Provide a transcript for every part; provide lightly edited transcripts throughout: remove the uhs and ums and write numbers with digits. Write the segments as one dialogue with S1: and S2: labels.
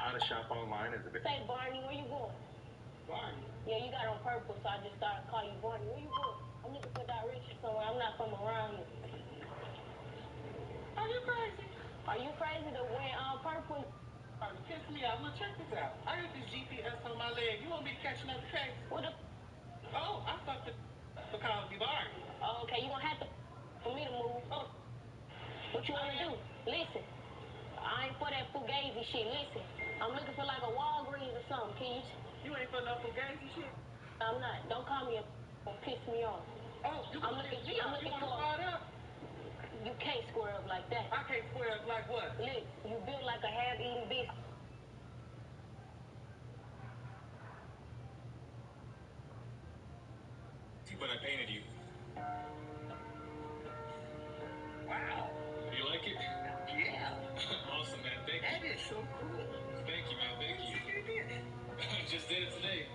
S1: How to shop online is a bit.
S2: Say, Barney, where you going?
S1: Barney.
S2: Yeah, you got on purple, so I just started calling you Barney. Where you going? I'm looking for directions somewhere. I'm not from around here.
S1: Are you crazy?
S2: Are you crazy to wear purple?
S1: Are you pissing me off? Look, check this out. I got this GPS on my leg. You want me to catch another case?
S2: What the?
S1: Oh, I thought the because you Barney.
S2: Oh, okay, you gonna have to for me to move.
S1: Oh,
S2: What you wanna do? Listen, I ain't for that fugazi shit. Listen, I'm looking for like a Walgreens or something. Can you?
S1: you ain't for no fugazi shit?
S2: I'm not. Don't call me a piss me off.
S1: Oh, you
S2: I'm
S1: gonna
S2: looking.
S1: piss me
S2: I'm
S1: off? You
S2: looking
S1: want to
S2: for.
S1: start up?
S2: You can't square up like that.
S1: I can't square up like what?
S2: Look, you built like a half-eaten bitch.
S1: When I painted you. Wow. You like it? Yeah. Awesome, man. Thank you. That is so cool. Thank you, man. Thank you. You did it. I just did it today.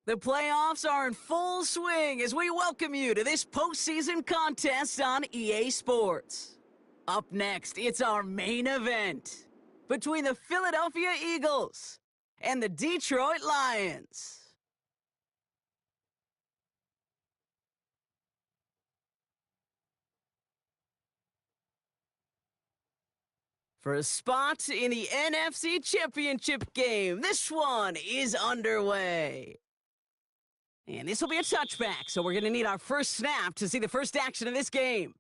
S3: The playoffs are in full swing as we welcome you to this postseason contest on EA Sports. Up next, it's our main event between the Philadelphia Eagles and the Detroit Lions. For a spot in the NFC Championship game, this one is underway. And this will be a touchback, so we're going to need our first snap to see the first action of this game.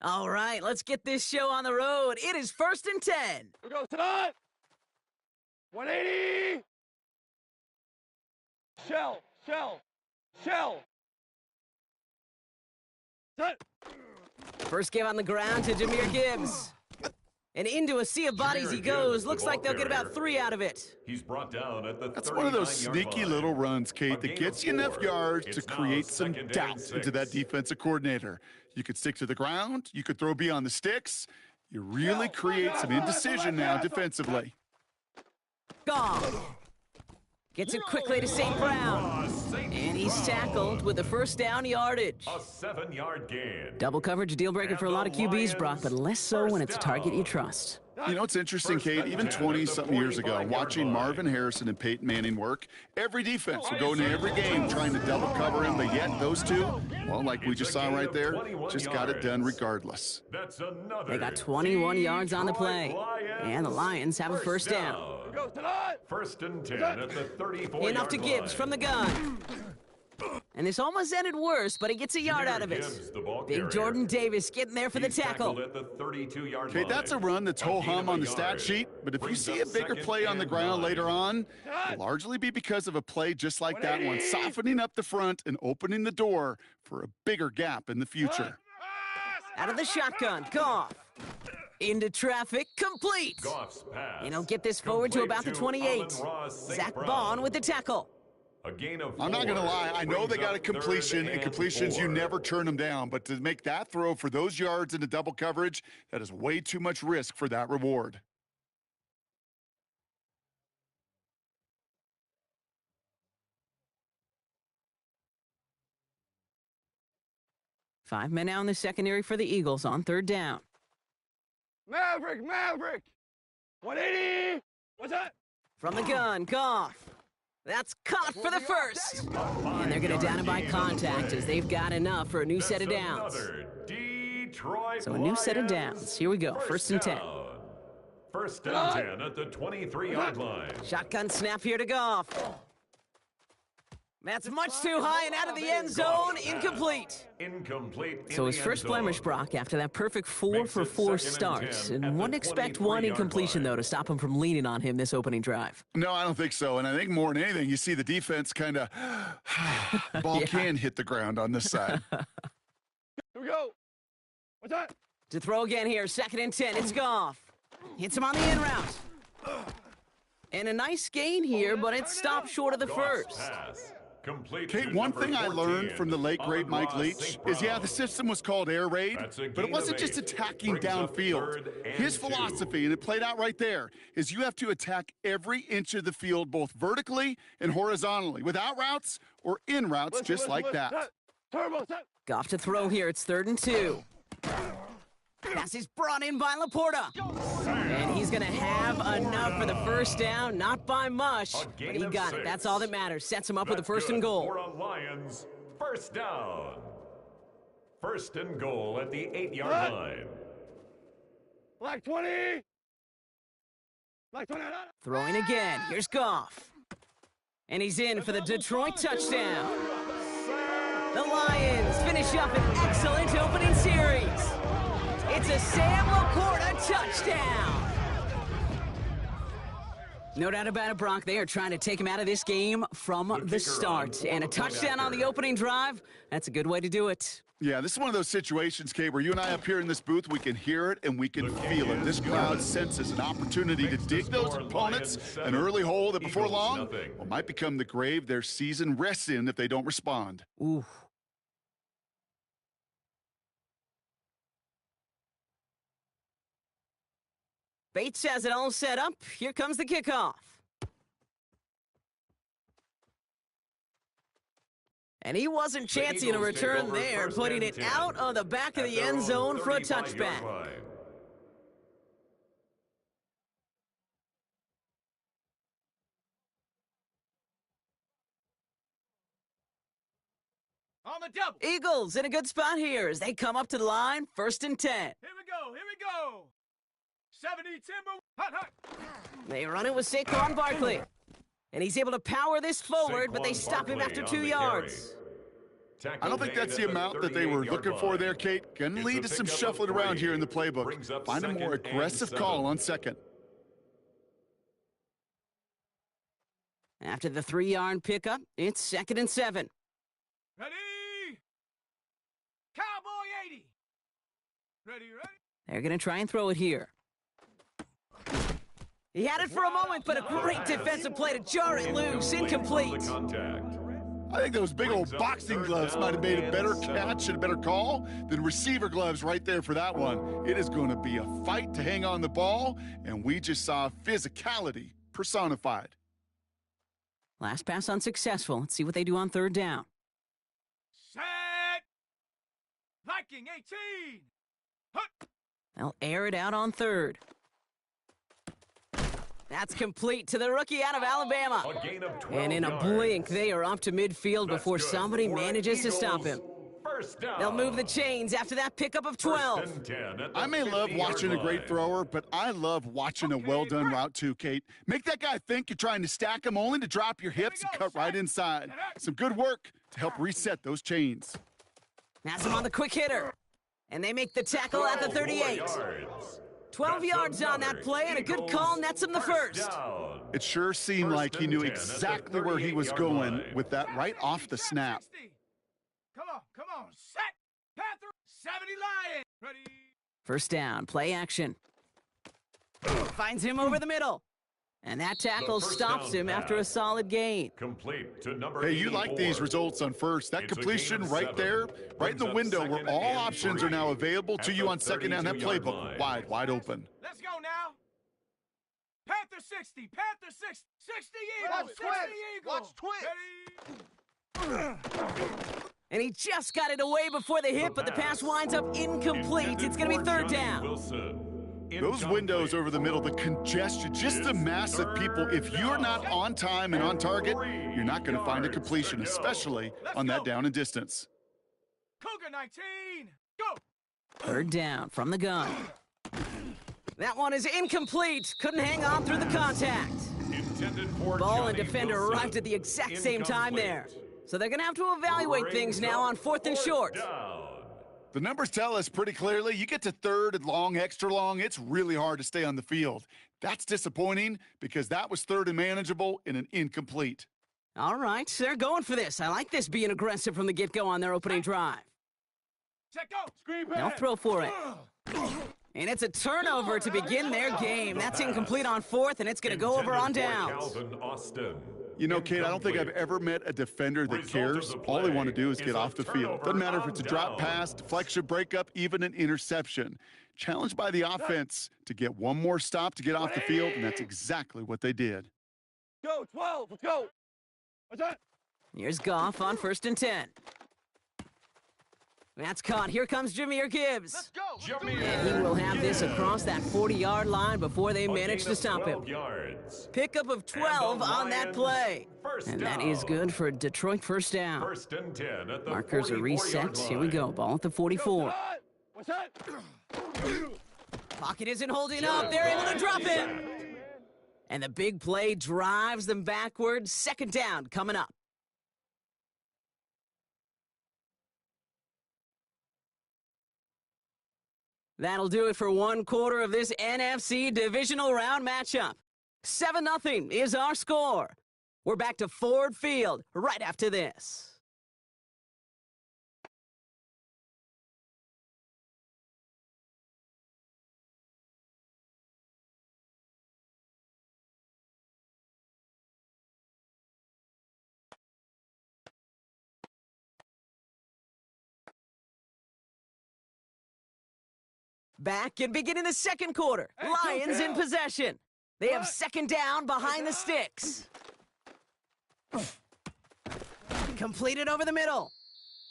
S3: All right, let's get this show on the road. It is 1st and 10.
S4: Here we go, tonight. 180. Shell. Set.
S3: First give on the ground to Jameer Gibbs. And into a sea of bodies he goes. Looks like they'll get about 3 out of it.
S5: He's brought down at the
S6: That's one of those sneaky little runs, Kate, that gets you enough yards to create some doubt into that defensive coordinator. You could stick to the ground. You could throw beyond the sticks. You really create some indecision now defensively.
S3: Goff gets it quickly to St. Brown. And he's tackled with the first down yardage.
S5: A 7-yard gain.
S3: Double coverage, a deal breaker for a lot of QBs, Brock, but less so when it's a target you trust.
S6: You know, it's interesting, Kate, even 20-something years ago, watching Marvin Harrison and Peyton Manning work, every defense would go into every game trying to double cover him, but yet those two, well, like we just saw right there, just got it done regardless.
S3: They got 21 yards on the play, and the Lions have a first down.
S5: 1st and 10 at the 34-yard
S3: Enough to Gibbs from the gun. And this almost ended worse, but he gets a yard out of it. Big Jordan Davis getting there for the tackle.
S6: Okay, that's a run that's ho-hum on the stat sheet, but if you see a bigger play on the ground later on, it'll largely be because of a play just like that one, softening up the front and opening the door for a bigger gap in the future.
S3: Out of the shotgun, Goff. Into traffic, complete. And he'll get this forward to about the 28. Zach Bond with the tackle.
S6: I'm not going to lie. I know they got a completion, and completions, you never turn them down. But to make that throw for those yards into double coverage, that is way too much risk for that reward.
S3: Five men now in the secondary for the Eagles on 3rd down.
S4: Maverick. 180. What's that?
S3: From the gun, Goff. That's caught for the first. And they're going to down it by contact as they've got enough for a new set of downs. So a new set of downs. Here we go, 1st and 10.
S5: 1st and 10 at the 23-yard line.
S3: Shotgun snap here to Goff. That's much too high and out of the end zone. Incomplete. So his first blemish, Brock, after that perfect 4-for-4 start. And wouldn't expect one incompletion, though, to stop him from leaning on him this opening drive.
S6: No, I don't think so. And I think more than anything, you see the defense kind of ball can hit the ground on this side.
S4: Here we go. What's that?
S3: To throw again here, 2nd and 10. It's Goff. Hits him on the in route. And a nice gain here, but it stopped short of the first.
S6: Kate, one thing I learned from the late, great Mike Leach is, the system was called air raid, but it wasn't just attacking downfield. His philosophy, and it played out right there, is you have to attack every inch of the field, both vertically and horizontally, without routes or in routes, just like that.
S3: Goff to throw here. It's 3rd and 2. Pass is brought in by Laporta. And he's going to have enough for the first down. Not by much, but he got it. That's all that matters. Sets him up with a 1st and goal.
S5: For a Lions first down. 1st and goal at the 8-yard line.
S4: Black 20. Black 20.
S3: Throwing again. Here's Goff. And he's in for the Detroit touchdown. The Lions finish up an excellent opening series. It's a Sam Laporta touchdown. No doubt about it, Brock. They are trying to take him out of this game from the start. And a touchdown on the opening drive, that's a good way to do it.
S6: Yeah, this is one of those situations, Kate, where you and I up here in this booth, we can hear it and we can feel it. This crowd senses an opportunity to dig those opponents an early hole that before long might become the grave their season rests in if they don't respond.
S3: Ooh. Bates has it all set up. Here comes the kickoff. And he wasn't chancing a return there, putting it out of the back of the end zone for a touchback.
S4: On the double.
S3: Eagles in a good spot here as they come up to the line, 1st and 10.
S4: Here we go. 70 Timber. Hot.
S3: They run it with Saquon Barkley. And he's able to power this forward, but they stop him after 2 yards.
S6: I don't think that's the amount that they were looking for there, Kate. Gonna lead to some shuffling around here in the playbook. Find a more aggressive call on second.
S3: After the 3-yard pickup, it's 2nd and 7.
S4: Ready? Cowboy 80. Ready?
S3: They're going to try and throw it here. He had it for a moment, but a great defensive play to jar it loose. Incomplete.
S6: I think those big old boxing gloves might have made a better catch and a better call than receiver gloves right there for that one. It is going to be a fight to hang on the ball, and we just saw physicality personified.
S3: Last pass unsuccessful. Let's see what they do on 3rd down.
S4: Set. Viking 18. Hut.
S3: They'll air it out on 3rd. That's complete to the rookie out of Alabama.
S5: A gain of 12
S3: And in a
S5: yards.
S3: blink, they are up to midfield
S5: That's
S3: before
S5: good
S3: somebody
S5: for
S3: manages to
S5: Eagles.
S3: stop him.
S5: First down.
S3: They'll move the chains after that pickup of 12.
S5: First and 10 at the
S6: I may love
S5: 50-yard
S6: watching a great
S5: line.
S6: thrower, but I love watching a well-done route too, Kate. Make that guy think you're trying to stack him only to drop your hips and cut right inside. Some good work to help reset those chains.
S3: Has him on the quick hitter. And they make the tackle at the 38. 12 yards on that play, and a good call nets him the first.
S5: Down.
S6: It sure seemed like he knew exactly where he was going with that right off the snap.
S4: 60. Come on. Set. Panther 70 Lion. Ready?
S3: First down, play action. Finds him over the middle. And that tackle
S5: first
S3: stops
S5: down
S3: him after a
S5: pass.
S3: solid gain.
S5: Complete to number
S6: Hey, you like these
S5: 84.
S6: results on first. That
S5: It's a
S6: completion
S5: gain of
S6: right
S5: 7.
S6: there, right in the
S5: Brings up
S6: window where
S5: 2nd
S6: all
S5: and
S6: options
S5: 3
S6: are now available to
S5: at
S6: you
S5: the
S6: on second down. That
S5: 32-yard
S6: playbook
S5: line.
S6: wide open.
S4: Let's go now. Panther 60. Panther 60. 60 Eagles. 60 Eagles. Ready?
S3: And he just got it away before the hit, but the pass winds up incomplete. It's going to be 3rd down.
S5: Wilson.
S6: Those windows over the middle, the congestion, just the mass of people. If you're not on time and on target, you're not going to find a completion, especially on that down and distance.
S4: Cougar 19. Go.
S3: 3rd down from the gun. That one is incomplete. Couldn't hang on through the contact.
S5: Intended for
S3: Ball and
S5: Johnny
S3: defender
S5: Wilson.
S3: arrived at the exact same time there.
S5: Incomplete.
S3: So they're going to have to evaluate things now on 4th and short.
S5: Down.
S6: The numbers tell us pretty clearly, you get to 3rd and long, extra long, it's really hard to stay on the field. That's disappointing because that was 3rd and manageable in an incomplete.
S3: All right, they're going for this. I like this being aggressive from the get-go on their opening drive.
S4: Set go. Screen
S3: They'll throw for it. And it's a turnover to begin their game. That's incomplete on 4th, and it's going to go over on
S5: Intended for
S3: downs.
S5: Calvin Austin.
S6: You know, Kate, I don't think I've ever met a defender that cares. All they want to do is get off the field. Doesn't matter if it's a drop pass, deflection, breakup, even an interception. Challenged by the offense to get one more stop to get off the field, and that's exactly what they did.
S4: Go 12. Let's go. What's that?
S3: Here's Goff on 1st and 10. That's caught. Here comes Jahmyr Gibbs. And he will have this across that 40-yard line before they manage to stop him. Pickup of 12 on that play. And that is good for Detroit first down.
S5: 1st and 10 at the
S3: Markers are reset. Here we go. Ball at the 44.
S4: What's that?
S3: Pocket isn't holding up. They're able to drop it. And the big play drives them backwards. 2nd down coming up. That'll do it for 1/4 of this NFC divisional round matchup. 7-0 is our score. We're back to Ford Field right after this. Back and beginning the 2nd quarter. Lions in possession. They have 2nd down behind the sticks. Completed over the middle.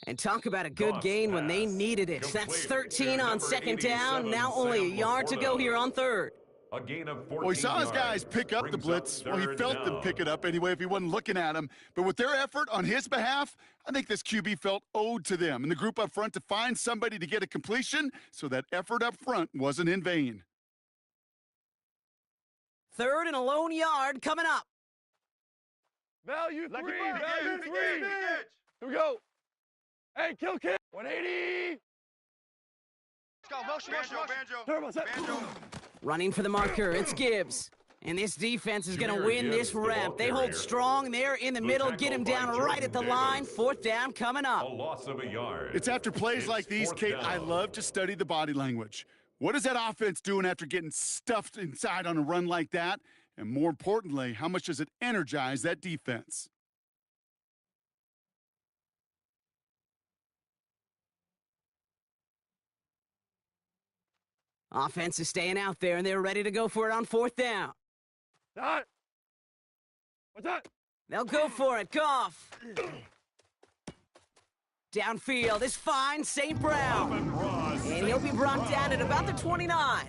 S3: And talk about a good gain when they needed it. That's 13 on 2nd down. Now only a yard to go here on 3rd.
S5: A gain of 14
S6: Well, he saw his
S5: yards.
S6: guys pick up the
S5: Brings
S6: blitz.
S5: up
S6: Well, he
S5: 3rd
S6: felt them
S5: down.
S6: pick it up anyway if he wasn't looking at them. But with their effort on his behalf, I think this QB felt owed to them and the group up front to find somebody to get a completion so that effort up front wasn't in vain.
S3: 3rd and a lone yard coming up.
S4: Value 3. Value 3. Here we go. Hey, kill kid. 180.
S7: Let's go. Motion, banjo.
S4: Turbo set.
S3: Running for the marker, it's Gibbs. And this defense is going to win this rep. They hold strong there in the middle, get him down right at the line. Fourth down coming
S5: A
S3: up.
S5: loss of a yard.
S6: It's after plays like these, Kate, I love to study the body language. What is that offense doing after getting stuffed inside on a run like that? And more importantly, how much does it energize that defense?
S3: Offense is staying out there, and they're ready to go for it on fourth down.
S4: Dot. What's that?
S3: They'll go for it. Goff. Downfield is fine. St. Brown. And he'll be brought down at about the 29.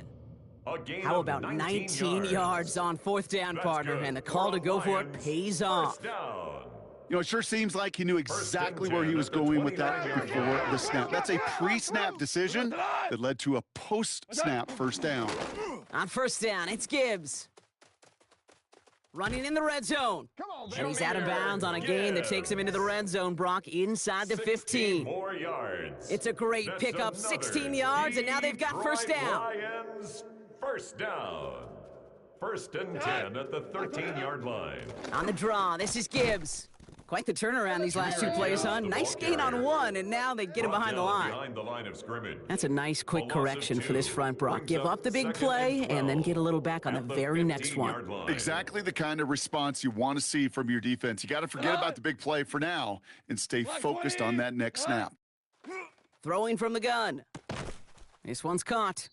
S3: How about 19 yards on fourth down, partner? And the call to go for it pays off.
S6: You know, it sure seems like he knew exactly where he was going with that before the snap. That's a pre-snap decision that led to a post-snap first down.
S3: On first down, it's Gibbs. Running in the red zone. And he's out of bounds on a gain that takes him into the red zone, Brock, inside the 15.
S5: More yards.
S3: It's a great pickup, 16 yards, and now they've got first down.
S5: Lions, first down. First and 10 at the 13-yard line.
S3: On the draw, this is Gibbs. Quite the turnaround these last two plays, huh? Nice gain on one, and now they get him behind the line.
S5: Behind the line of scrimmage.
S3: That's a nice quick correction for this front, Brock. Give up the big play and then get a little back on the very next one.
S6: Exactly the kind of response you want to see from your defense. You got to forget about the big play for now and stay focused on that next snap.
S3: Throwing from the gun. This one's caught.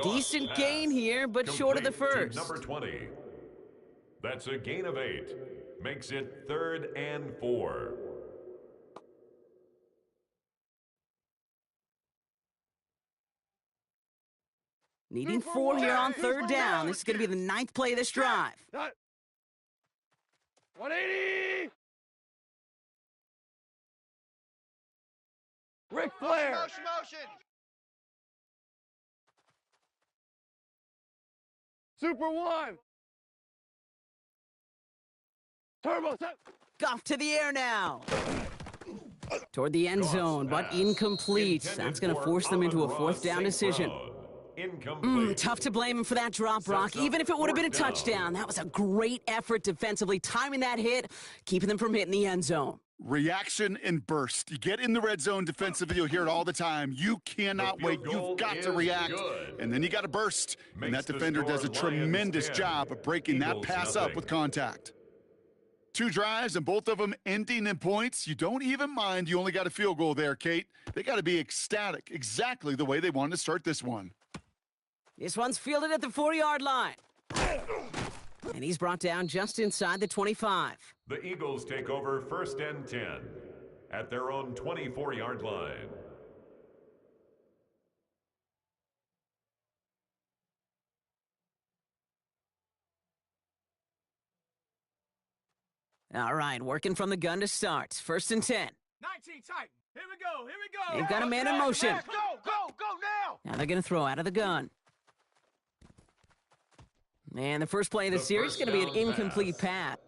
S3: Decent gain here, but short of the first.
S5: Number 20. That's a gain of 8. Makes it 3rd and 4.
S3: Needing 4 here on third down. This is going to be the 9th play of this drive.
S4: 180. Ric Flair.
S7: Motion.
S4: Super one. Turbo set.
S3: Goff to the air now. Toward the end zone, but incomplete. That's going to force them into a fourth down decision. Tough to blame him for that drop, Brock. Even if it would have been a touchdown, that was a great effort defensively, timing that hit, keeping them from hitting the end zone.
S6: Reaction and burst. You get in the red zone defensively, you'll hear it all the time. You cannot wait. You've got to react. And then you got to burst. And that defender does a tremendous job of breaking that pass up with contact. 2 drives, and both of them ending in points. You don't even mind you only got a field goal there, Kate. They got to be ecstatic, exactly the way they wanted to start this one.
S3: This one's fielded at the 4-yard line. And he's brought down just inside the 25.
S5: The Eagles take over 1st and 10 at their own 24-yard line.
S3: All right, working from the gun to start. 1st and 10.
S4: 19 Titan. Here we go.
S3: They've got a man in motion.
S7: Go now.
S3: Now they're going to throw out of the gun. And the first play of the series is going to be an incomplete pass.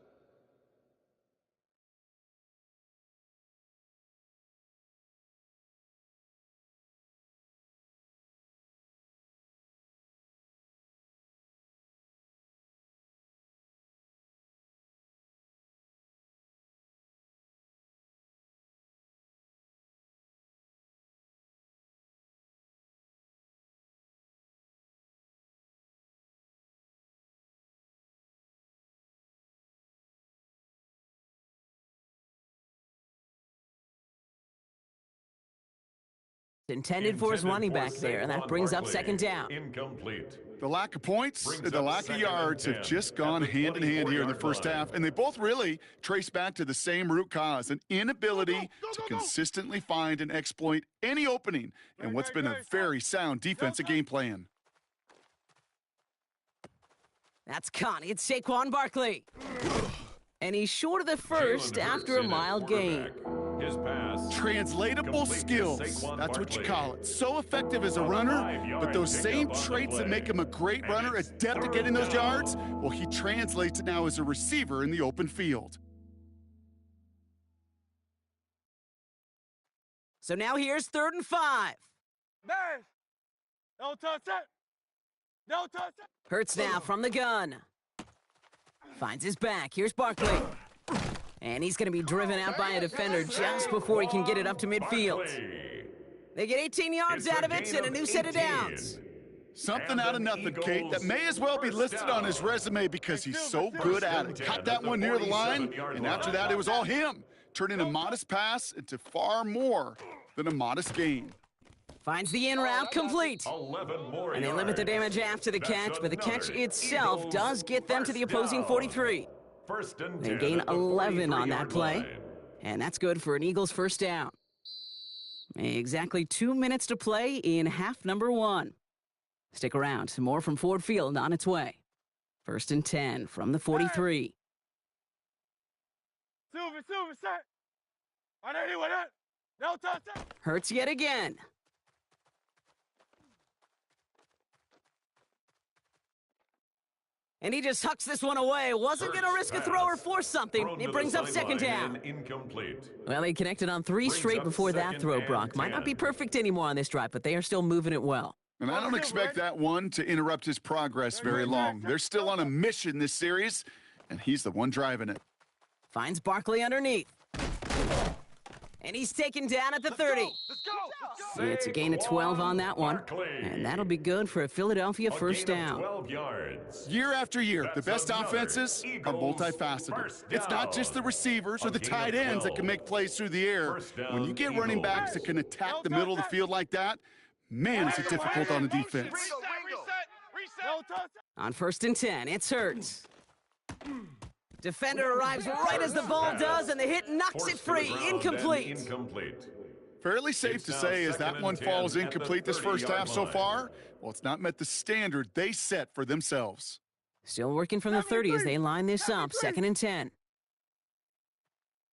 S3: Intended for his running back there, and that brings up 2nd down.
S5: Incomplete.
S6: The lack of points and the lack of yards have just gone hand in hand here in the first half, and they both really trace back to the same root cause, an inability to consistently find and exploit any opening in what's been a very sound defensive game plan.
S3: That's Connie. It's Saquon Barkley. And he's short of the first after a mild gain.
S5: His pass.
S6: Translatable skills. That's what you call it. So effective as a runner, but those same traits that make him a great runner, adept at getting those yards, well, he translates it now as a receiver in the open field.
S3: So now here's 3rd and 5.
S4: Man! Don't touch that! Don't touch that!
S3: Hurts now from the gun. Finds his back. Here's Barkley. And he's going to be driven out by a defender just before he can get it up to midfield. They get 18 yards out of it and a new set of downs.
S6: Something out of nothing, Kate, that may as well be listed on his resume because he's so good at it. Caught that one near the line, and after that, it was all him, turning a modest pass into far more than a modest gain.
S3: Finds the in route complete.
S5: 11 more
S3: And they limit the damage after the catch, but the catch itself does get them to the opposing 43. They gain 11 on that play, and that's good for an Eagles first down. Exactly 2 minutes to play in half number 1. Stick around, more from Ford Field on its way. 1st and 10 from the 43.
S4: Silver, set! I know you with that! Don't touch that!
S3: Hurts yet again. And he just hucks this one away. Wasn't going to risk a throw or force something. It brings up 2nd down.
S5: Incomplete.
S3: Well, he connected on 3 straight before that throw, Brock. Might not be perfect anymore on this drive, but they are still moving it well.
S6: And I don't expect that one to interrupt his progress very long. They're still on a mission this series, and he's the one driving it.
S3: Finds Barkley underneath. And he's taken down at the 30.
S4: Let's go!
S3: It's a gain of 12 on that one. And that'll be good for a Philadelphia first down.
S5: 12 yards.
S6: Year after year, the best offenses are multifaceted. It's not just the receivers or the tight ends that can make plays through the air. When you get running backs that can attack the middle of the field like that, man, is it difficult on the defense.
S3: On 1st and 10, it's Hurts. Defender arrives right as the ball does, and the hit knocks it free. Incomplete.
S6: Fairly safe to say as that one falls incomplete this first half so far, well, it's not met the standard they set for themselves.
S3: Still working from the 30 as they line this up. 2nd and 10.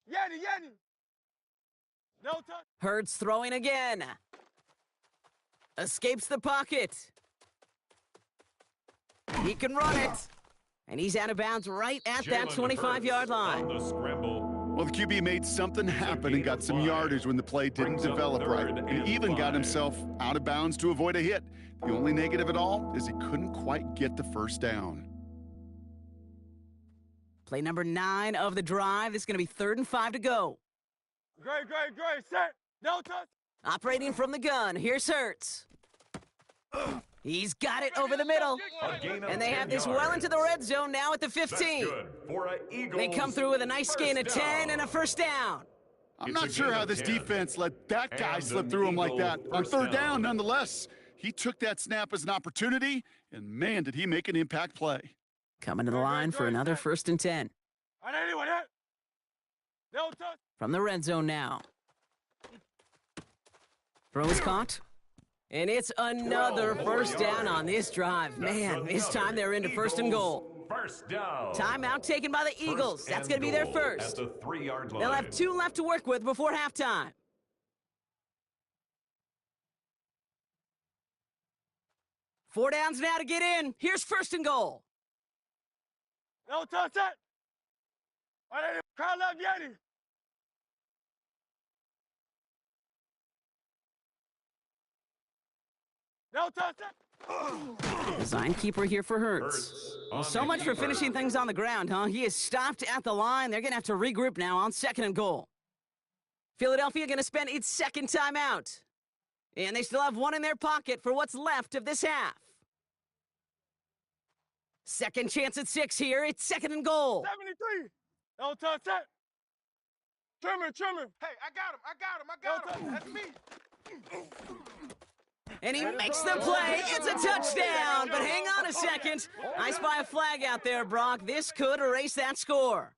S4: Yanni! No touch!
S3: Hurts throwing again. Escapes the pocket. He can run it. And he's out of bounds right at that 25-yard line.
S6: Well, the QB made something happen and got some yardage when the play didn't develop right, and even got himself out of bounds to avoid a hit. The only negative at all is he couldn't quite get the first down.
S3: Play number 9 of the drive. This is going to be 3rd and 5 to go.
S4: Great, set! No touch!
S3: Operating from the gun, here's Hurts. He's got it over the middle. And they have this well into the red zone now at the 15. They come through with a nice gain of 10 and a first down.
S6: I'm not sure how this defense let that guy slip through him like that. On 3rd down, nonetheless, he took that snap as an opportunity, and man, did he make an impact play.
S3: Coming to the line for another 1st and 10. From the red zone now. Throw is caught. And it's another first down on this drive. Man, this time they're into 1st and goal.
S5: First down.
S3: Timeout taken by the Eagles. That's going to be their first.
S5: At the 3-yard line.
S3: They'll have 2 left to work with before halftime. Four downs now to get in. Here's 1st and goal.
S4: No touch that! Crowd love Yanni! No touch that!
S3: Design keeper here for Hurts. Well, so much for finishing things on the ground, huh? He is stopped at the line. They're going to have to regroup now on 2nd and goal. Philadelphia going to spend its 2nd timeout. And they still have 1 in their pocket for what's left of this half. 2nd chance at 6 here. It's 2nd and goal.
S4: 73! No touch that! Trimmer! Hey, I got him! That's me!
S3: And he makes the play. It's a touchdown. But hang on a second. I spy a flag out there, Brock. This could erase that score.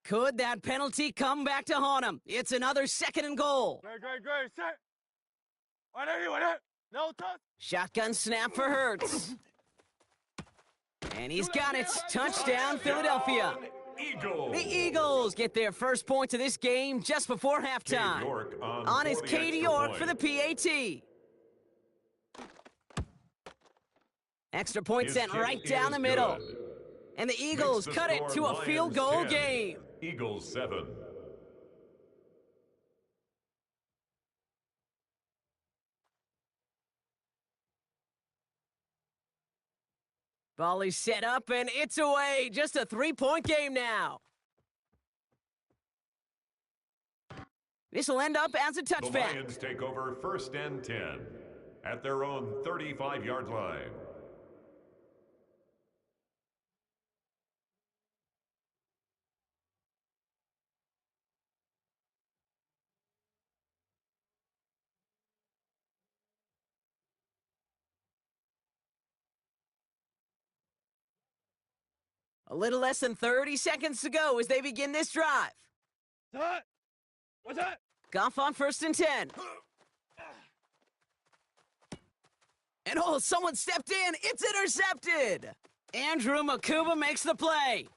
S3: Could that penalty come back to haunt him? It's another 2nd and goal.
S4: Great, set! I know you with it! No touch!
S3: Shotgun snap for Hurts. And he's got it. Touchdown, Philadelphia. The Eagles get their first points of this game just before halftime. On is Katie York for the PAT. Extra point
S5: His
S3: sent
S5: kick
S3: right down
S5: is
S3: the middle.
S5: good.
S3: And the
S5: Makes
S3: Eagles
S5: the
S3: cut it
S5: score
S3: to a field goal
S5: 10,
S3: game.
S5: Eagles 7.
S3: Ball is set up, and it's away. Just a 3-point game now. This will end up as a
S5: The
S3: touchback.
S5: Lions take over 1st and 10 at their own 35-yard line.
S3: A little less than 30 seconds to go as they begin this drive.
S4: What's that?
S3: Goff on 1st and 10. And oh, someone stepped in. It's intercepted. Andrew Makuba makes the play.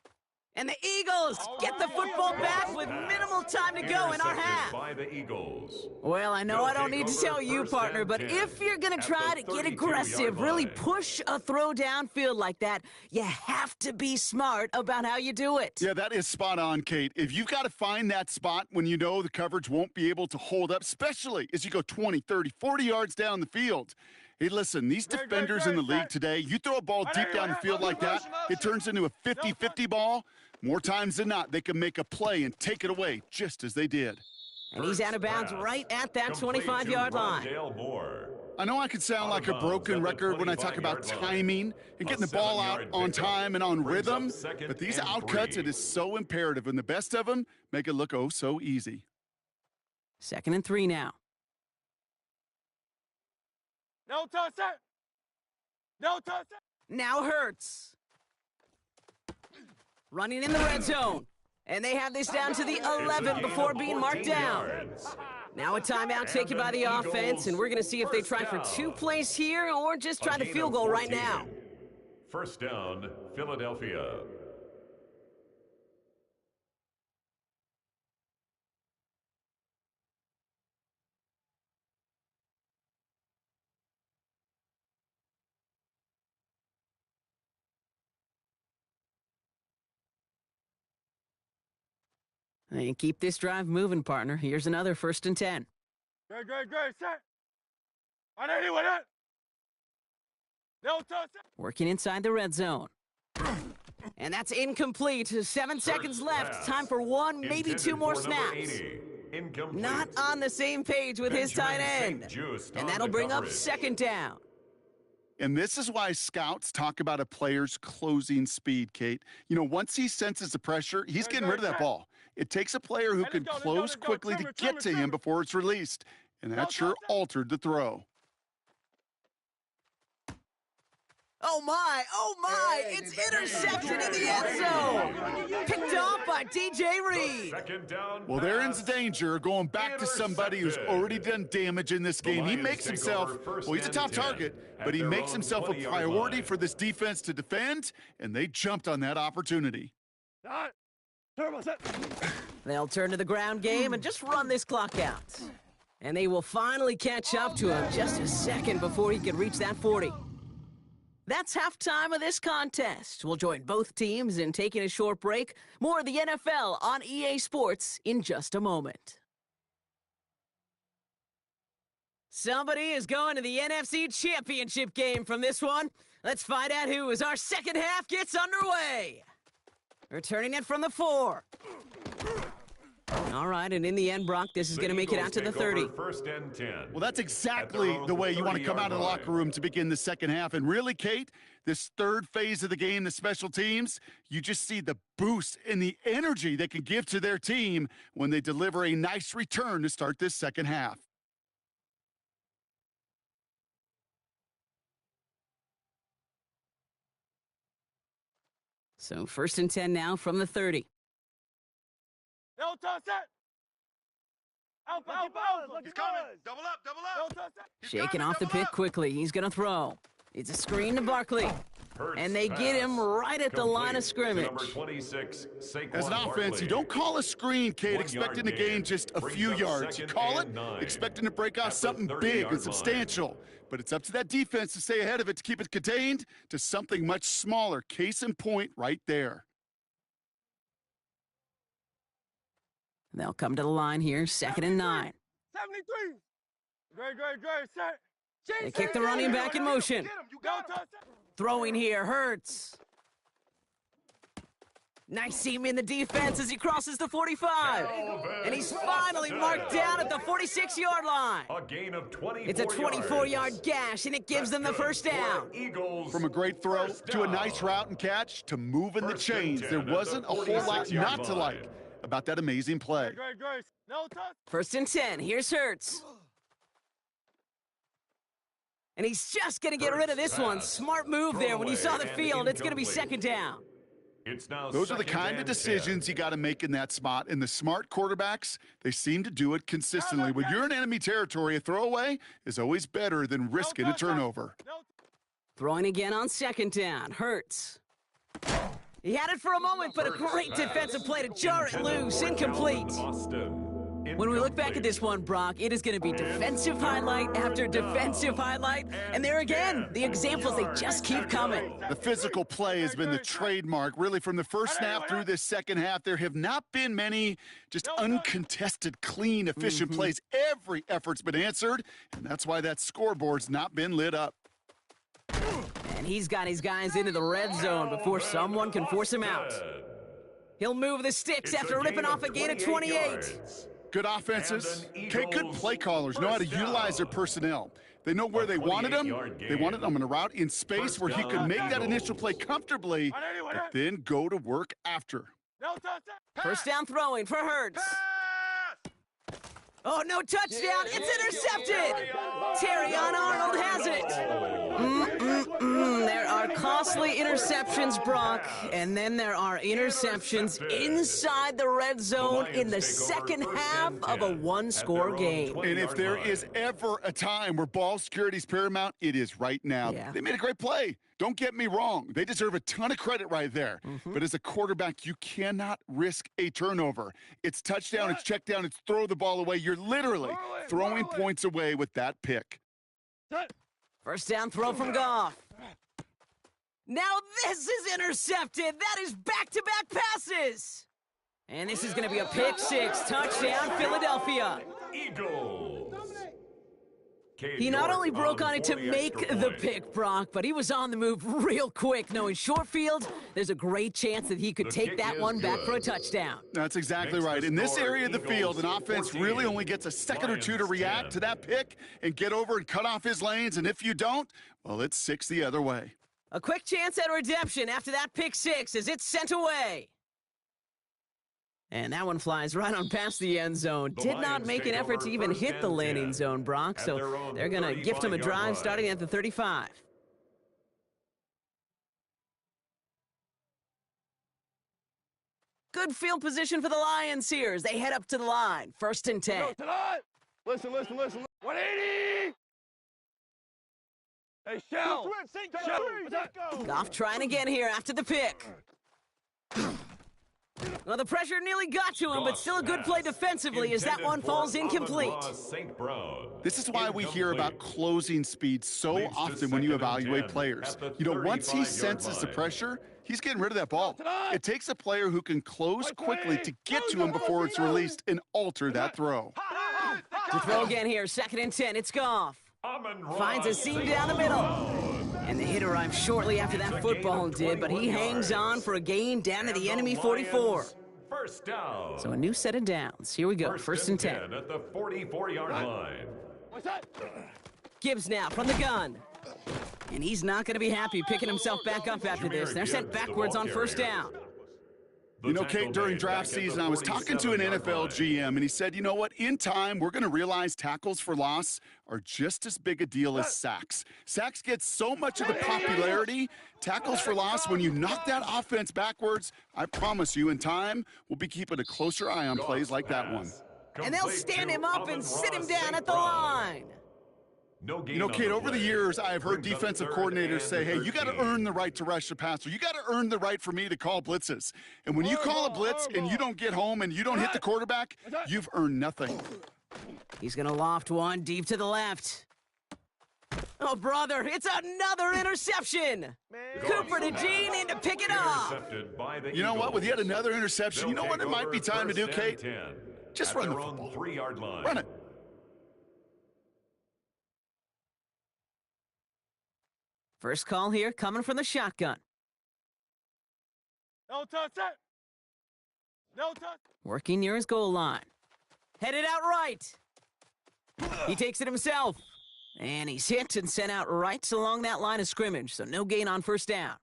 S3: And the Eagles get the football back with minimal time to go in our half.
S5: By the Eagles.
S3: Well, I know I don't need to tell you, partner, but if you're going to try to get aggressive, really push a throw downfield like that, you have to be smart about how you do it.
S6: Yeah, that is spot on, Kate. If you've got to find that spot when you know the coverage won't be able to hold up, especially as you go 20, 30, 40 yards down the field. Hey, listen, these defenders in the league today, you throw a ball deep down the field like that, it turns into a 50-50 ball. More times than not, they can make a play and take it away, just as they did.
S3: And he's out of bounds right at that 25-yard line.
S6: I know I could sound like a broken record when I talk about timing and getting the ball out on time and on rhythm, but these outcuts, it is so imperative, and the best of them make it look oh so easy.
S3: 2nd and 3 now.
S4: No touch that. No touch that.
S3: Now Hurts. Running in the red zone. And they have this down to the 11 before being marked down. Now a timeout taken by the offense, and we're going to see if they try for 2 plays here or just try the field goal right now.
S5: 1st down, Philadelphia.
S3: And keep this drive moving, partner. Here's another 1st and 10.
S4: Great, set. I know you with it. No touch that.
S3: Working inside the red zone. And that's incomplete. 7 seconds left. Time for 1, maybe 2 more snaps. Not on the same page with his tight end. And that'll bring up 2nd down.
S6: And this is why scouts talk about a player's closing speed, Kate. You know, once he senses the pressure, he's getting rid of that ball. It takes a player who can close quickly to get to him before it's released. And that sure altered the throw.
S3: Oh my, it's intercepted in the end zone. Picked off by DJ Reed.
S6: Well, there ends the danger going back to somebody who's already done damage in this game. He makes himself, well, he's a top target, but he makes himself a priority for this defense to defend, and they jumped on that opportunity.
S3: They'll turn to the ground game and just run this clock out. And they will finally catch up to him just a second before he can reach that 40. That's halftime of this contest. We'll join both teams in taking a short break. More of the NFL on EA Sports in just a moment. Somebody is going to the NFC Championship game from this one. Let's find out who as our second half gets underway. Returning it from the 4. All right, and in the end, Brock, this is going to make it out to the 30.
S5: 1st and 10.
S6: Well, that's exactly the way you want to come out of the locker room to begin the second half. And really, Kate, this third phase of the game, the special teams, you just see the boost and the energy they can give to their team when they deliver a nice return to start this second half.
S3: So 1st and 10 now from the 30.
S4: No touch that. Out.
S7: He's coming. Double up.
S4: No touch that.
S3: Shaking off the pick quickly. He's going to throw. It's a screen to Barkley. And they get him right at the line of scrimmage.
S5: Number 26,
S6: As an offense, you don't call a screen, Kate, expecting to gain just a few yards. You call it expecting to break off something big and substantial. But it's up to that defense to stay ahead of it, to keep it contained to something much smaller. Case in point right there.
S3: They'll come to the line here, 2nd and 9.
S4: 73. Great, set.
S3: They kick the running back in motion.
S4: Get him, you got him.
S3: Throwing here, Hurts. Nice seam in the defense as he crosses the 45. And he's finally marked down at the 46-yard line.
S5: A gain of 24
S3: It's a 24-yard gash, and it gives them the first down.
S6: From a great throw to a nice route and catch to moving the chains, there wasn't a whole lot not to like about that amazing play.
S4: Great. No touch.
S3: 1st and 10, here's Hurts. And he's just going to get rid of this one. Smart move there. When you saw the field, it's going to be 2nd down.
S6: Those are the kind of decisions you got to make in that spot. And the smart quarterbacks, they seem to do it consistently. When you're in enemy territory, a throwaway is always better than risking a turnover.
S3: Throwing again on 2nd down. Hurts. He had it for a moment, but a great defensive play to jar it loose. Incomplete. When we look back at this one, Brock, it is going to be defensive highlight after defensive highlight. And there again, the examples, they just keep coming.
S6: The physical play has been the trademark. Really, from the first snap through this second half, there have not been many just uncontested, clean, efficient plays. Every effort's been answered, and that's why that scoreboard's not been lit up.
S3: And he's got his guys into the red zone before someone can force him out. He'll move the sticks after ripping off a gain of 28.
S6: Good offenses, good play callers know how to utilize their personnel. They know where they wanted them. They wanted them in a route in space where he could make that initial play comfortably, but then go to work after.
S3: 1st down throwing for Hurts. Oh, no touchdown. It's intercepted. Terrion Arnold has it. There are costly interceptions, Brock, and then there are interceptions inside the red zone in the second half of a one-score game.
S6: And if there is ever a time where ball security is paramount, it is right now.
S3: Yeah.
S6: They made a great play. Don't get me wrong. They deserve a ton of credit right there. But as a quarterback, you cannot risk a turnover. It's touchdown, it's check down, it's throw the ball away. You're literally throwing points away with that pick.
S3: 1st down throw from Goff. Now this is intercepted. That is back-to-back passes. And this is going to be a pick 6. Touchdown, Philadelphia.
S5: Eagles.
S3: He not only broke on it to make the pick, Brock, but he was on the move real quick. Knowing short field, there's a great chance that he could take that one back for a touchdown.
S6: That's exactly right. In this area of the field, an offense really only gets a second or two to react to that pick and get over and cut off his lanes. And if you don't, well, it's 6 the other way.
S3: A quick chance at redemption after that pick 6 as it's sent away. And that one flies right on past the end zone. Did not make an effort to even hit the landing zone, Brock, so they're going to gift him a drive starting at the 35. Good field position for the Lions here as they head up to the line. 1st and 10.
S4: Listen. 180! Hey, Shell!
S3: Goff trying again here after the pick. Well, the pressure nearly got to him, but still a good play defensively as that one falls incomplete.
S6: This is why we hear about closing speed so often when you evaluate players. You know, once he senses the pressure, he's getting rid of that ball. It takes a player who can close quickly to get to him before it's released and alter that throw.
S3: To throw again here, 2nd and 10, it's Goff. Finds a seam down the middle. And the hit arrived shortly after that football did, but he hangs on for a gain down to the enemy 44.
S5: First down.
S3: So a new set of downs. Here we go, 1st and 10.
S5: At the 44-yard line.
S3: Gibbs now from the gun. And he's not going to be happy picking himself back up after this. They're sent backwards on 1st down.
S6: You know, Kate, during draft season, I was talking to an NFL GM, and he said, you know what, in time, we're going to realize tackles for loss are just as big a deal as sacks. Sacks get so much of the popularity. Tackles for loss, when you knock that offense backwards, I promise you, in time, we'll be keeping a closer eye on plays like that one.
S3: And they'll stand him up and sit him down at the line.
S5: No gain
S6: You know,
S5: on
S6: Kate,
S5: the
S6: over the
S5: play.
S6: years, I have heard
S5: Brings up
S6: defensive
S5: third
S6: coordinators
S5: and
S6: say, hey, you got to
S5: 13.
S6: earn the right to rush the passer. You got to earn the right for me to call blitzes. And when you call a blitz and you don't get home and you don't hit the quarterback, you've earned nothing.
S3: He's going to loft one deep to the left. Oh, brother, it's another interception. Cooper to Gene in to pick it up.
S5: Intercepted by the
S6: You know what? With yet
S5: Eagles.
S6: another interception, you know what it might be time to do, Kate? Just run the
S5: At their own
S6: football.
S5: 3-yard line.
S6: Run it.
S3: First call here coming from the shotgun.
S4: No touch that. No touch.
S3: Working near his goal line. Headed out right. He takes it himself. And he's hit and sent out right along that line of scrimmage, so no gain on first down.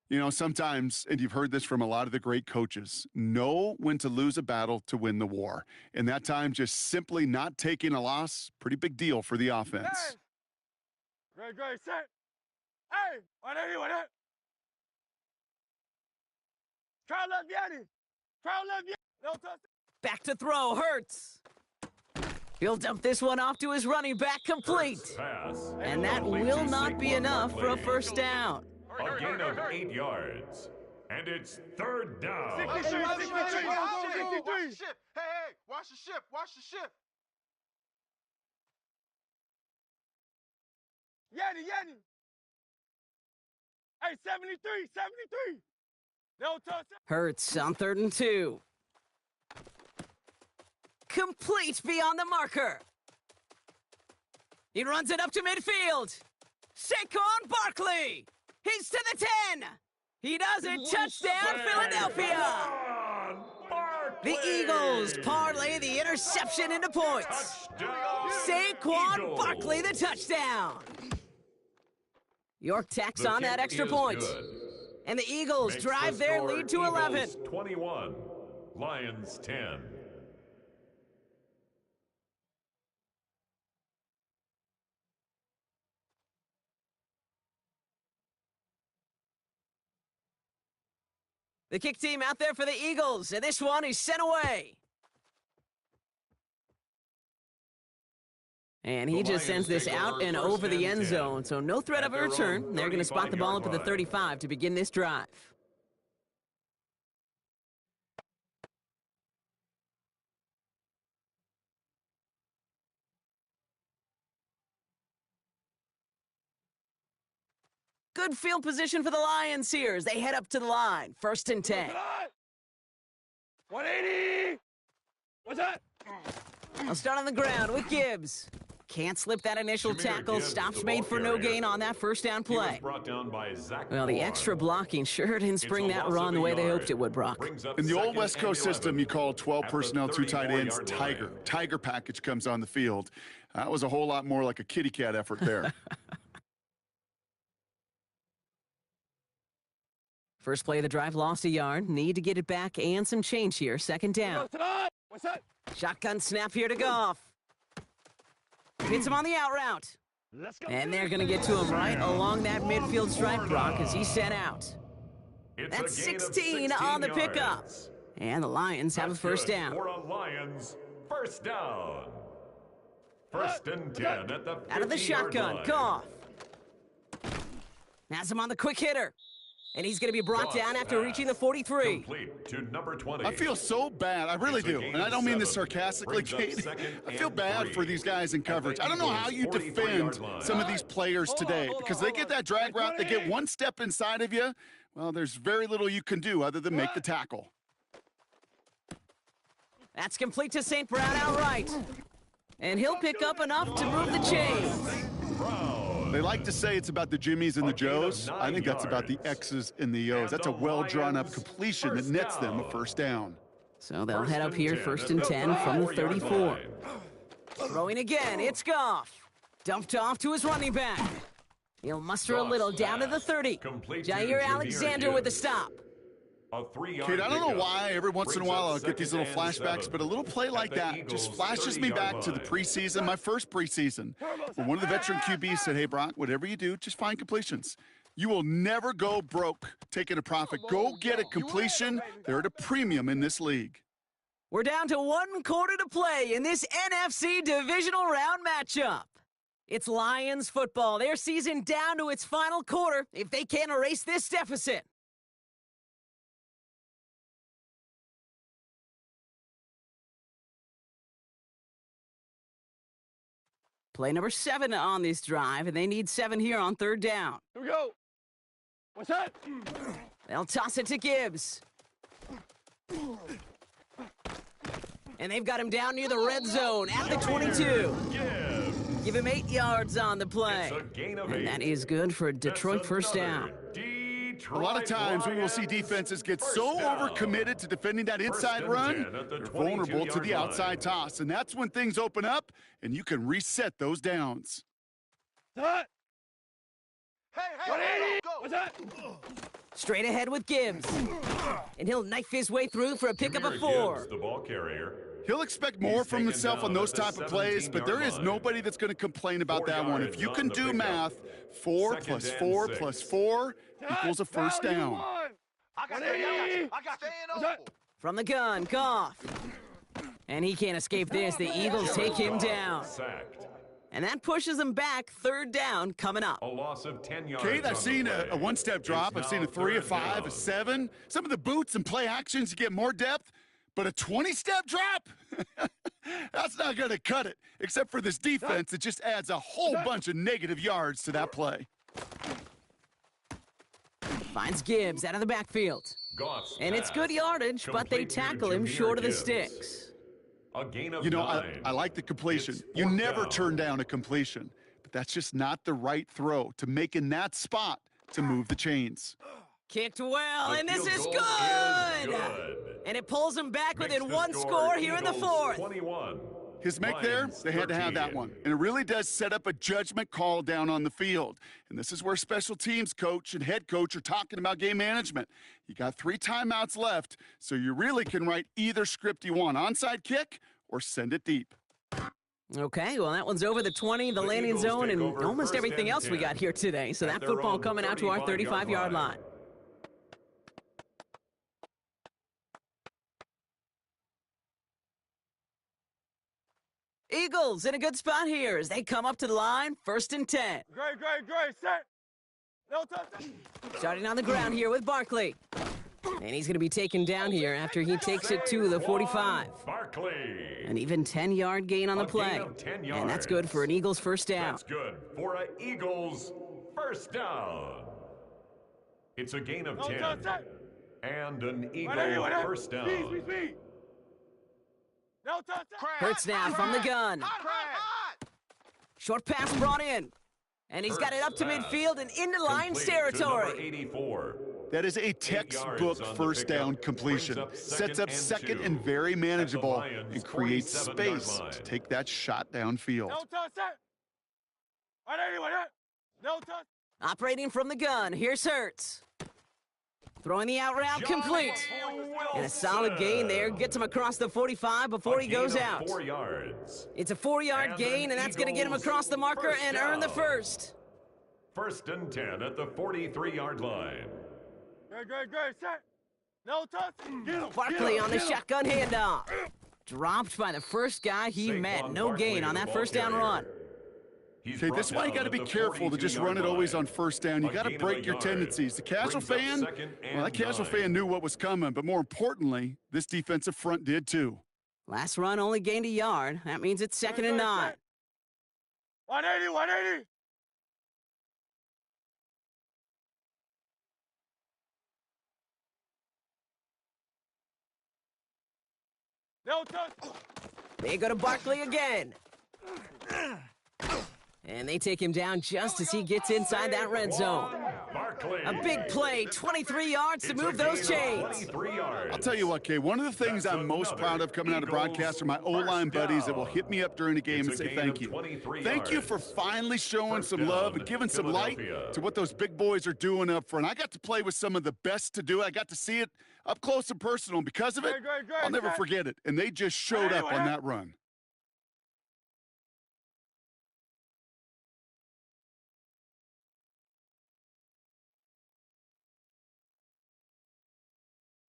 S6: You know, sometimes, and you've heard this from a lot of the great coaches, know when to lose a battle to win the war. And that time, just simply not taking a loss, pretty big deal for the offense.
S4: Hey. Great, set. Hey, on anyone, eh? Try left Yanni. Try left Yanni. No touch.
S3: Back to throw, Hurts. He'll dump this one off to his running back, complete.
S5: Pass.
S3: And that will not be enough for a first down.
S5: A gain of 8 yards. And it's third down.
S4: 63.
S7: Watch the ship. Hey, watch the ship. Watch the ship.
S4: Yanni. Hey, 73. No touch.
S3: Hurts on 3rd and 2. Complete beyond the marker. He runs it up to midfield. Saquon Barkley. He's to the 10. He does it. Touchdown, Philadelphia. The Eagles parlay the interception into points. Saquon Barkley, the touchdown. York tacks on that extra point. And the Eagles drive their lead to 11.
S5: 21, Lions 10.
S3: The kick team out there for the Eagles, and this one is sent away. And he just sends this out and over the end zone, so no threat of a return. They're going to spot the ball up at the 35 to begin this drive. Good field position for the Lions here as they head up to the line. 1st and 10.
S4: 180. What's that?
S3: I'll start on the ground with Gibbs. Can't slip that initial tackle. Stops made for no gain on that first down play.
S5: Brought down by Zach
S3: Well, the extra blocking sure didn't spring that run the way they hoped it would, Brock.
S6: In the old West Coast system, you call 12 personnel, 2 tight ends, Tiger. Tiger package comes on the field. That was a whole lot more like a kitty cat effort there.
S3: First play of the drive lost a yard. Need to get it back and some change here. 2nd down.
S4: What's that?
S3: Shotgun snap here to Goff. Hits him on the out route. And they're going to get to him right along that midfield stripe, Brock, as he's sent out. That's 16 on the pickup. And the Lions have a first down.
S5: For a Lions first down. 1st and 10 at the 50-yard
S3: Out of the shotgun,
S5: line.
S3: Goff. Has him on the quick hitter. And he's going to be brought down after reaching the 43.
S5: Complete to number 20.
S6: I feel so bad. I really do. And I don't mean this sarcastically, Kate. I feel bad for these guys in coverage. I don't know how you defend some of these players today because they get that drag route, they get one step inside of you. Well, there's very little you can do other than make the tackle.
S3: That's complete to St. Brown outright. And he'll pick up enough to move the chains.
S6: They like to say it's about the Jimmies and the Joes. I think that's about the X's and the O's. That's a well-drawn-up completion that nets them a first down.
S3: So they'll head up here 1st and 10 from the 34. Throwing again, it's Goff. Dumped off to his running back. He'll muster a little down to the 30. Jair Alexander with the stop.
S6: Kate, I don't know why every once in a while I'll get these little flashbacks, but a little play like that just flashes me back to the preseason, my first preseason, where one of the veteran QBs said, hey, Brock, whatever you do, just find completions. You will never go broke taking a profit. Go get a completion. They're at a premium in this league.
S3: We're down to 1 quarter to play in this NFC divisional round matchup. It's Lions football. Their season down to its final quarter if they can't erase this deficit. Play number 7 on this drive, and they need 7 here on 3rd down.
S4: Here we go. What's that?
S3: They'll toss it to Gibbs. And they've got him down near the red zone at the 22. Give him 8 yards on the play. And that is good for a Detroit first down.
S6: A lot of times we will see defenses get so overcommitted to defending that inside run, they're vulnerable to the outside toss. And that's when things open up and you can reset those downs.
S4: Hey,
S7: Go.
S4: what's that?
S3: Straight ahead with Gibbs. And he'll knife his way through for a pickup of 4.
S5: The ball carrier.
S6: He'll expect more from himself on those type of plays, but there is nobody that's going to complain about that one. If you can do math, 4 plus 4 plus 4 equals a first down.
S7: I got staying open.
S3: From the gun, Goff. And he can't escape this. The Eagles take him down.
S5: Sacked.
S3: And that pushes them back. 3rd down coming up.
S5: A loss of 10 yards.
S6: Kate, I've seen a one-step drop. I've seen a 3, a 5, a 7. Some of the boots and play actions, you get more depth. But a 20-step drop? That's not going to cut it, except for this defense that just adds a whole bunch of negative yards to that play.
S3: Finds Gibbs out of the backfield. And it's good yardage, but they tackle him short of the sticks.
S5: A gain of
S6: You know,
S5: 9.
S6: I like the completion.
S5: It's
S6: You
S5: 4th
S6: never
S5: down.
S6: turn down a completion. But that's just not the right throw to make in that spot to move the chains.
S3: Kicked well,
S5: The
S3: and this
S5: field
S3: is
S5: goal
S3: good.
S5: is good.
S3: And it pulls them back
S5: Makes
S3: within
S5: the
S3: 1 score here in the
S5: Eagles
S3: 4th.
S5: 21.
S6: His make there,
S5: Lions
S6: they had to have that
S5: 13.
S6: one. And it really does set up a judgment call down on the field. And this is where special teams coach and head coach are talking about game management. You got 3 timeouts left, so you really can write either script you want, onside kick or send it deep.
S3: Okay, well, that one's over the 20, the landing
S5: Eagles
S3: zone,
S5: take
S3: and
S5: over
S3: almost
S5: 1st
S3: everything
S5: and
S3: else we
S5: 10.
S3: got here today. So
S5: At
S3: that
S5: their
S3: football
S5: own
S3: coming out to our 35-yard line. Eagles in a good spot here as they come up to the line, 1st and 10.
S4: Great, set. No touch.
S3: Starting on the ground here with Barkley. And he's going to be taken down here after he takes it to the 45.
S5: Barkley.
S3: An even 10-yard gain on the
S5: A gain
S3: play.
S5: of 10
S3: And that's good for an Eagles first down.
S5: That's good for an Eagles first down. It's a gain of 10. And an Eagle first down.
S4: Speed. No touch.
S3: Hurts now from the gun.
S7: Hot.
S3: Short pass brought in. And he's got it up to midfield and into Lions territory.
S5: 84.
S6: That is a textbook first down completion. Sets up second and very manageable and creates space to take that shot downfield.
S4: No touch. No touch.
S3: Operating from the gun, here's Hurts. Throwing the out route complete. And a solid gain there. Gets him across the 45 before he goes out.
S5: 4 yards.
S3: It's a 4-yard gain, and that's going to get him across the marker and earn the first.
S5: 1st and 10 at the 43-yard line.
S4: Great, set. No touch. Get him.
S3: Barkley on the shotgun handoff. Dropped by the first guy he met. No gain on that first down run.
S6: Okay, this is why you got to be careful to just run it always on first down. You got to break your tendencies. The casual fan, well, that casual fan knew what was coming, but more importantly, this defensive front did too.
S3: Last run only gained a yard. That means it's 2nd and 9.
S4: 180. No touch.
S3: They go to Barkley again. And they take him down just as he gets inside that red zone.
S5: Barkley.
S3: A big play, 23 yards to move those chains.
S6: I'll tell you what, Kay, one of the things I'm most proud of coming out of broadcast are my O-line buddies that will hit me up during the game and say thank you. Thank you for finally showing some love and giving some light to what those big boys are doing up front. I got to play with some of the best to do it. I got to see it up close and personal. And because of it, I'll never forget it. And they just showed up on that run.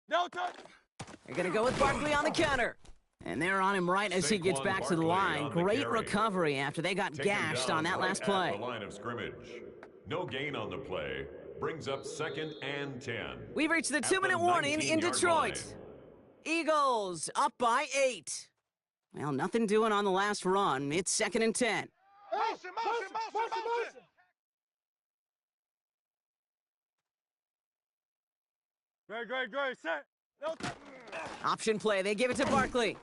S4: No touch.
S3: They're going to go with Barkley on the counter. And they're on him right as he gets back to the line. Great recovery after they got gashed on that last play.
S5: The line of scrimmage. No gain on the play. Brings up 2nd and 10.
S3: We've reached the 2-minute warning in Detroit. Eagles up by 8. Well, nothing doing on the last run. It's 2nd and 10.
S7: Motion.
S4: Great, set.
S3: Option play, they give it to Barkley.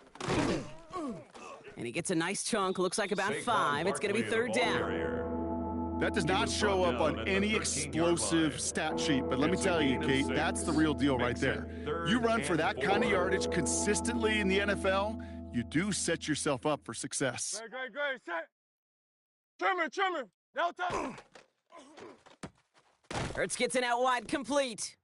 S3: And he gets a nice chunk, looks like about 5. It's going to be 3rd down.
S6: That does not show up on any explosive stat sheet, but let me tell you, Kate, that's the real deal right there. You run for that kind of yardage consistently in the NFL, you do set yourself up for success.
S4: Great, set. Trimmer. No time.
S3: Hurts gets it out wide, complete.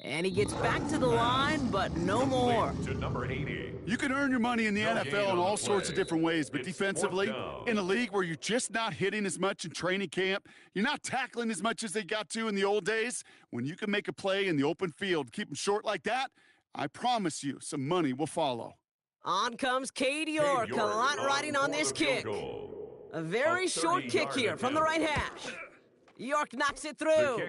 S3: And he gets back to the line, but no more.
S5: To number 80.
S6: You can earn your money in the NFL in all sorts of different ways, but defensively, in a league where you're just not hitting as much in training camp, you're not tackling as much as they got to in the old days, when you can make a play in the open field, keep them short like that, I promise you some money will follow.
S3: On comes Cade York, a lot riding on this kick. A very short kick here from the right hash. York knocks it through.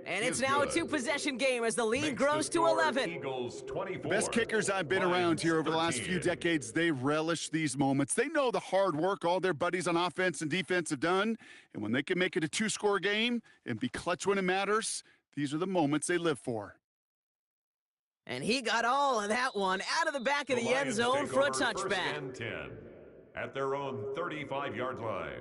S3: And it's now a 2-possession game as the lead grows to 11.
S6: The best kickers I've been around here over the last few decades, they relish these moments. They know the hard work all their buddies on offense and defense have done. And when they can make it a 2-score game and be clutch when it matters, these are the moments they live for.
S3: And he got all of that one out of the back of the end zone for a touchback.
S5: 1st and 10 at their own 35-yard line.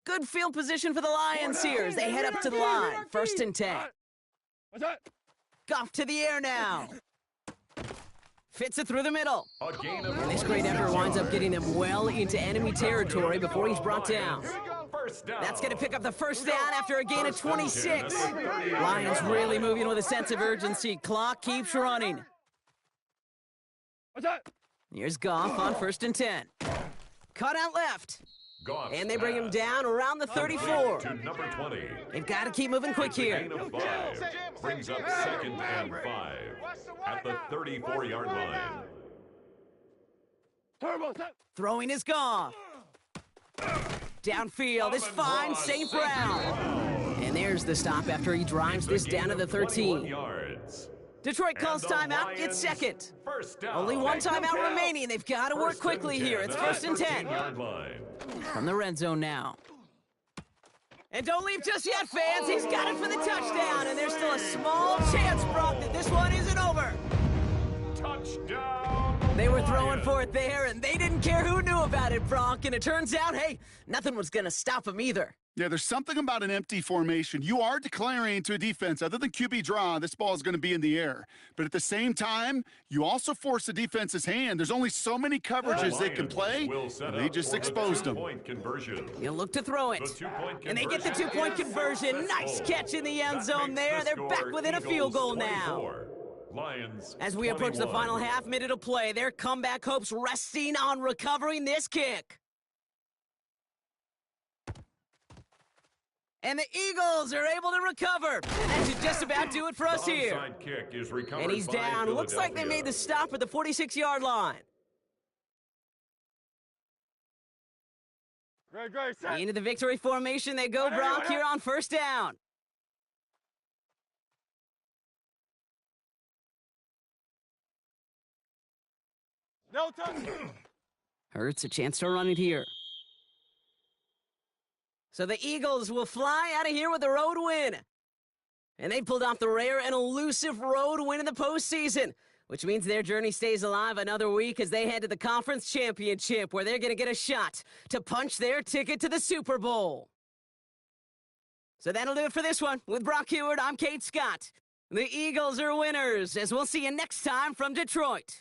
S3: Good field position for the Lions here as they head up to the line. 1st and 10. Goff to the air now. Fits it through the middle. And this great effort winds up getting them well into enemy territory before he's brought down. That's going to pick up the 1st down after a gain of 26. Lions really moving with a sense of urgency. Clock keeps running. Here's Goff on 1st and 10. Cut out left. And they bring him down around the 34.
S5: To number 20.
S3: They've got to keep moving quick here.
S5: Gain of 5 brings up 2nd and 5 at the 34-yard line.
S3: Throwing is Goff. Downfield is fine, St. Brown. And there's the stop after he drives this down to the 13. Detroit calls timeout. It's 2nd. Only one timeout remaining. They've got to work quickly here. It's 1st and 10. From the red zone now. And don't leave just yet, fans. He's got it for the touchdown. And there's still a small chance, Brock, that this one isn't over.
S5: Touchdown!
S3: They were throwing for it there, and they didn't care who knew about it, Bronk. And it turns out, hey, nothing was going to stop him either.
S6: Yeah, there's something about an empty formation. You are declaring to a defense, other than QB draw, this ball is going to be in the air. But at the same time, you also force the defense's hand. There's only so many coverages they can play, and they just exposed them.
S3: You look to throw it, and they get the 2-point conversion. Nice catch in the end zone there. They're back within a field goal now. As we approach the final half-minute of play, their comeback hopes resting on recovering this kick. And the Eagles are able to recover. And that should just about do it for us here. And he's down. Looks like they made the stop at the 46-yard line. Into the victory formation they go, Brock, here on 1st down.
S4: No time.
S3: Hurts a chance to run it here. So the Eagles will fly out of here with a road win. And they pulled off the rare and elusive road win in the postseason, which means their journey stays alive another week as they head to the conference championship, where they're going to get a shot to punch their ticket to the Super Bowl. So that'll do it for this one. With Brock Heward, I'm Kate Scott. The Eagles are winners, as we'll see you next time from Detroit.